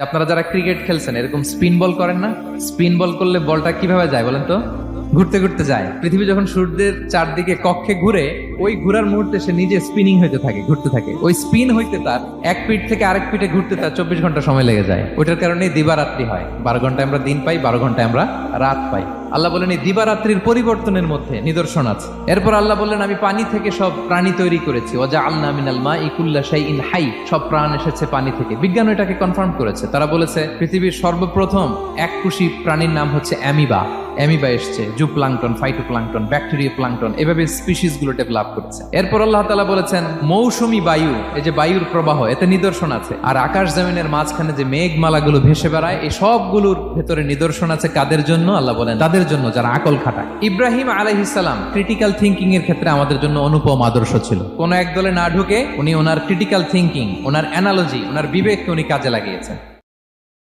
আপনারা যারা ক্রিকেট খেলছেন এরকম স্পিন বল করেন না? স্পিন বল করলে বলটা কিভাবে যায় বলেন তো? ঘুরতে ঘুরতে যায়। পৃথিবী যখন সূর্যের চারদিকে কক্ষে ঘুরে, ওই ঘোরার মুহূর্তে সে নিজে স্পিনিং হইতে থাকে, ঘুরতে থাকে। ওই স্পিন হইতে তার এক পিঠ থেকে আরেক পিঠে ঘুরতে তার 24 ঘন্টা সময় লেগে যায়। ওইটার কারণে দিবারাত্রি হয়। 12 ঘন্টায় আমরা দিন পাই, 12 ঘন্টায় আমরা রাত পাই। আল্লাহ বলেন এই দিবারাত্রির পরিবর্তনের মধ্যে নিদর্শন আছে। এরপর আল্লাহ বললেন আমি পানি থেকে সব প্রাণী তৈরি করেছি। ওয়াজআলনা মিনাল মাই কুল্লা শাইইন হাই, সব প্রাণ এসেছে পানি থেকে। বিজ্ঞান এটাকে কনফার্ম করেছে। তারা বলেছে পৃথিবীর সর্বপ্রথম এককোষী প্রাণীর নাম হচ্ছে অ্যামিবা। অ্যামিবা এসছে, জুপ্লাঙ্কটন, ফাইটোপ্লাঙ্কটন, ব্যাকটেরিয়া প্লাঙ্কটন, এভাবে স্পিসিস গুলো ডেভেলপ করেছে। এরপর আল্লাহ তাআলা বলেছেন মৌসুমী বায়ু, এই যে বায়ুর প্রবাহ, এতে নিদর্শন আছে। আর আকাশ জমিনের মাঝখানে যে মেঘমালাগুলো ভেসে বেড়ায়, এই সবগুলোর ভেতরে নিদর্শন আছে। কাদের জন্য? আল্লাহ বলেন তাদের জন্য যারা আকল খাটায়। ইব্রাহিম আলাইহিস সালাম ক্রিটিক্যাল থিংকিং এর ক্ষেত্রে আমাদের জন্য অনুপম আদর্শ ছিল। কোন এক দলে না ঢুকে উনি ওনার ক্রিটিক্যাল থিংকিং, ওনার অ্যানালজি, ওনার বিবেককে উনি কাজে লাগিয়েছেন।